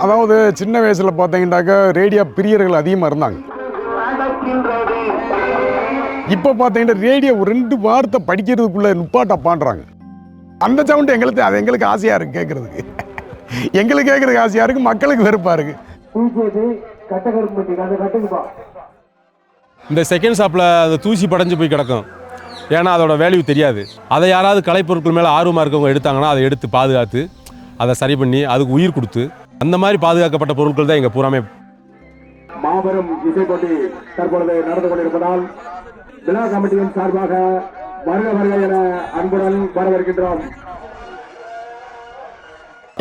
அதாவது சின்ன வயசுல பார்த்தீங்கன்னாக்கா ரேடியோ பிரியர்கள் அதிகமாக இருந்தாங்க. இப்போ பார்த்தீங்கன்னா ரேடியோ ஒரு 2 வார்த்தை படிக்கிறதுக்குள்ள நுப்பாட்டப்பான்றாங்க. அந்த சவுண்டு எங்களுக்கு ஆசையாக இருக்குது கேட்குறதுக்கு. எங்களுக்கு கேட்குறதுக்கு ஆசையாக இருக்குது, மக்களுக்கு வெறுப்பாக இருக்குது. இந்த செகண்ட் ஷாப்பில் அது தூசி படைஞ்சு போய் கிடக்கும். ஏன்னா அதோட வேல்யூ தெரியாது. அதை யாராவது கலைப்பொருட்கள் மேலே ஆர்வமாக இருக்கவங்க எடுத்தாங்கன்னா அதை எடுத்து பாதுகாத்து அதை சரி பண்ணி அதுக்கு உயிர் கொடுத்து அந்த மாதிரி பாதுகாக்கப்பட்ட பொருட்கள் தான் எங்கள் பூராமே. மாபெரும் இசை போட்டி தற்பொழுது நடந்து கொண்டிருப்பதால் விழா கமிட்டியின் சார்பாக வருக வருக என அன்புடன் வரவேற்கின்றோம்.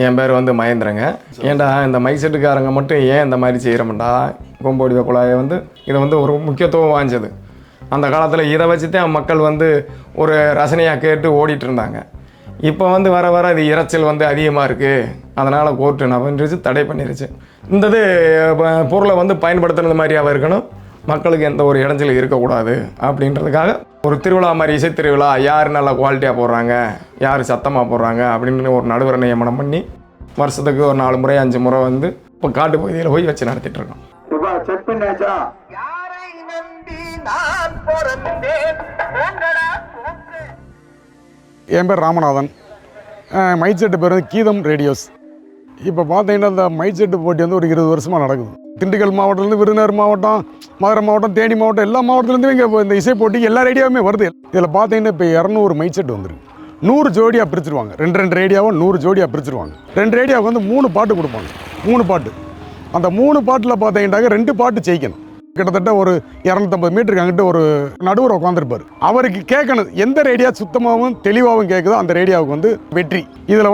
என் பேர் வந்து மகேந்திரங்க. ஏன்டா இந்த மைக் செட்டுக்காரங்க மட்டும் ஏன் இந்த மாதிரி செய்கிறோம்டா, கொம்போடி குழாயை இதை ஒரு முக்கியத்துவம் வாய்ஞ்சது. அந்த காலத்தில் இதை வச்சு தான் மக்கள் ஒரு ரசனையாக கேட்டு ஓடிட்டு இருந்தாங்க. இப்போ வர வர இது இறைச்சல் அதிகமாக இருக்குது, அதனால் கோர்ட்டு நவன்றிச்சு தடை பண்ணிருச்சு. இந்த பொருளை பயன்படுத்துறது மாதிரியாக இருக்கணும், மக்களுக்கு எந்த ஒரு இடைஞ்சல் இருக்கக்கூடாது அப்படின்றதுக்காக ஒரு திருவிழா மாதிரி இசை திருவிழா, யார் நல்லா குவாலிட்டியாக போடுறாங்க, யார் சத்தமாக போடுறாங்க அப்படின்னு ஒரு நடுவரை நியமனம் பண்ணி வருஷத்துக்கு ஒரு 4 முறை 5 முறை இப்போ காட்டு பகுதியில் போய் வச்சு நடத்திட்டு இருக்கோம். என் பேர் ராமநாதன். மைக் செட்டு பேர் கீதம் ரேடியோஸ். இப்போ பார்த்தீங்கன்னா இந்த மைக் செட்டு போட்டி ஒரு 20 வருஷமாக நடக்குது. திண்டுக்கல் மாவட்டத்துலேருந்து விருதுநகர் மாவட்டம், மதுரை மாவட்டம், தேனி மாவட்டம், எல்லா மாவட்டத்துலேருந்து இங்கே இந்த இசை போட்டிக்கு எல்லா ரேடியோவுமே வருது. இதில் பார்த்தீங்கன்னா இப்போ 200 மைக் செட் வந்துருக்கு. 100 ஜோடியாக பிரிச்சுருவாங்க. 2 ரேடியோவை 100 ஜோடியாக பிரிச்சுருவாங்க. 2 ரேடியோவுக்கு 3 பாட்டு கொடுப்பாங்க. 3 பாட்டு. அந்த 3 பாட்டில் பார்த்தீங்கன்னாக்க 2 பாட்டு ஜெயிக்கணும். கிட்டத்தட்ட ஒரு 250 மீட்டருக்கு அங்கிட்ட ஒரு நடுவர் உட்காந்துருப்பார். அவருக்கு கேட்கணும் எந்த ரேடியோ சுத்தமாகவும் தெளிவாகவும் கேட்குதோ அந்த ரேடியோவுக்கு வெற்றி. இதில்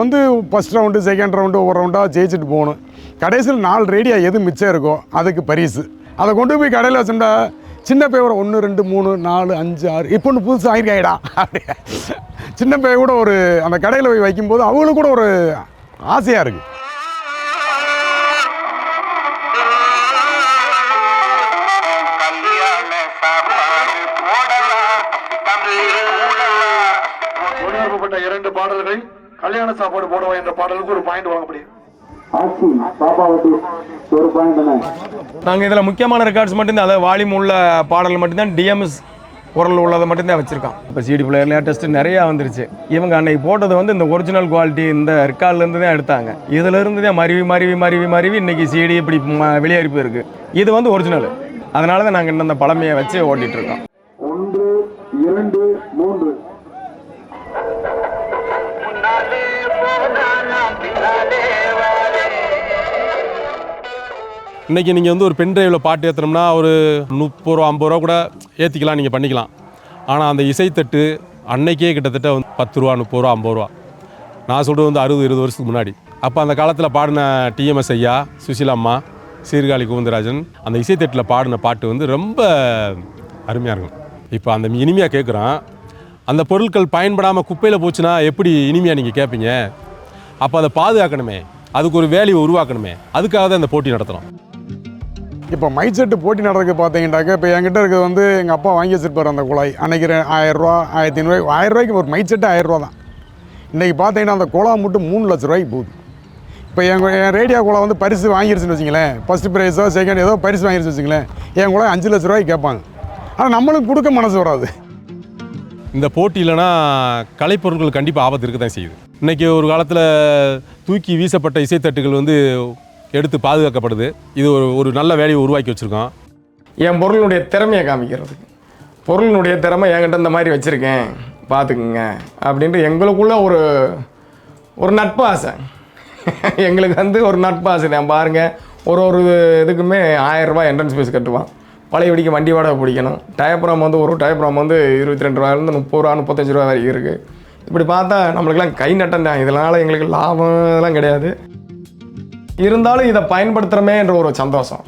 ஃபஸ்ட் ரவுண்டு, செகண்ட் ரவுண்டு, ஒவ்வொரு ரவுண்டாக ஜெயிச்சுட்டு போகணும். கடைசியில் 4 ரேடியோ எது மிச்சம் இருக்கோ அதுக்கு பரிசு. அதை கொண்டு போய் கடையில் வச்சுட்டா சின்ன பையன் 1 2 3 4 5 6 இப்போ ஒன்று புதுசு ஆகிருக்காயிடா அப்படி சின்ன பையன் கூட ஒரு அந்த கடையில் போய் வைக்கும்போது அவங்களுக்கு கூட ஒரு ஆசையாக இருக்குது. இரண்டு பாடல்கள் கல்யாண சாப்பாடு போடுவா என்ற பாடலுக்கு ஒரு பாயிண்ட் வாங்க முடியும். நாங்கள் இதில் முக்கியமான ரெக்கார்ட்ஸ் மட்டும்தான், அதாவது வால்யூம் உள்ள பாடல் மட்டும்தான், டிஎம்எஸ் குரல் உள்ளதை மட்டும்தான் வச்சுருக்கோம். இப்போ சிடி பிளேயர் லேட்டஸ்ட் நிறையா வந்துருச்சு. இவங்க அன்னைக்கு போட்டது இந்த ஒரிஜினல் குவாலிட்டி இந்த ரெக்கார்ட்லேருந்து தான் எடுத்தாங்க. இதிலேருந்து தான் மருவி இன்றைக்கி சிடி இப்படி வெளியேறி போயிருக்கு. இது ஒரிஜினல். அதனால தான் நாங்கள் இந்த பழமையை வச்சு ஓட்டிகிட்ருக்கோம். 1 2 3 இன்றைக்கி நீங்கள் ஒரு பென் டிரைவில் பாட்டு ஏற்றணும்னா ஒரு 30 ரூபா 50 ரூபா கூட ஏற்றிக்கலாம், நீங்கள் பண்ணிக்கலாம். ஆனால் அந்த இசைத்தட்டு அன்னைக்கே கிட்டத்தட்ட 10 ரூபா 30 ரூபா 50 ரூபா. நான் சொல்கிறது 60-20 வருஷத்துக்கு முன்னாடி. அப்போ அந்த காலத்தில் பாடின டிஎம்எஸ் ஐயா, சுசிலா அம்மா, சீர்காழி கோவிந்தராஜன் அந்த இசைத்தட்டில் பாடின பாட்டு ரொம்ப அருமையாக இருக்கும். இப்போ அந்த இனிமையாக கேட்குறோம். அந்த பொருட்கள் பயன்படாமல் குப்பையில் போச்சுன்னா எப்படி இனிமையாக நீங்கள் கேட்பீங்க? அப்போ அதை பாதுகாக்கணுமே, அதுக்கு ஒரு வேல்யூ உருவாக்கணுமே, அதுக்காக தான் இந்த போட்டி நடத்துகிறோம். இப்போ மைக் செட்டு போட்டி நடக்க பார்த்தீங்கன்னாக்க இப்போ என்கிட்ட இருக்கிறது எங்கள் அப்பா வாங்கி வச்சிருப்பார் அந்த குழாய். அன்றைக்கி 1000 ரூபா 1500 1000 ரூபாய்க்கு ஒரு மைக் செட்டு 1000 ரூபா தான். இன்றைக்கி பார்த்தீங்கன்னா அந்த குழா மட்டும் 3 லட்ச ரூபாய்க்கு போகுது. இப்போ என் ரேடியோ குழா பரிசு வாங்கிருச்சுன்னு வச்சிங்களேன், ஃபஸ்ட்டு ப்ரைஸோ செகண்ட் ஏதோ பரிசு வாங்கிருச்சு வச்சிங்களேன், என் குழாய் 5 லட்ச ரூபாய்க்கு கேட்பாங்க. ஆனால் நம்மளுக்கு கொடுக்க மனசு வராது. இந்த போட்டி இல்லைன்னா கலைப்பொருட்கள் கண்டிப்பாக ஆபத்து இருக்க தான் செய்யுது. இன்றைக்கி ஒரு காலத்தில் தூக்கி வீசப்பட்ட இசைத்தட்டுகள் எடுத்து பாதுகாக்கப்படுது. இது ஒரு நல்ல வேலையை உருவாக்கி வச்சுருக்கோம். என் பொருளுடைய திறமையை காமிக்கிறதுக்கு, பொருளினுடைய திறமை என்கிட்ட இந்த மாதிரி வச்சுருக்கேன் பார்த்துக்குங்க அப்படின்ட்டு எங்களுக்குள்ள ஒரு நட்பு ஆசை. எங்களுக்கு ஒரு நட்பு ஆசை தான். பாருங்கள், ஒரு இதுக்குமே 1000 ரூபா என்ட்ரன்ஸ் ஃபீஸ் கட்டுவான். பழைய வண்டிக்கு வண்டி வாடகை பிடிக்கணும். டயப்ராம் ஒரு டயப்ராம் 22 ரூபாயிலேருந்து 30 ரூபா 35 ரூபா வரைக்கும் இருக்குது. இப்படி பார்த்தா நம்மளுக்கெல்லாம் கை நட்டம் தான். இதனால் எங்களுக்கு லாபம் இதெல்லாம் கிடையாது. இருந்தாலும் இதை பயன்படுத்துகிறோமே என்ற ஒரு சந்தோஷம்.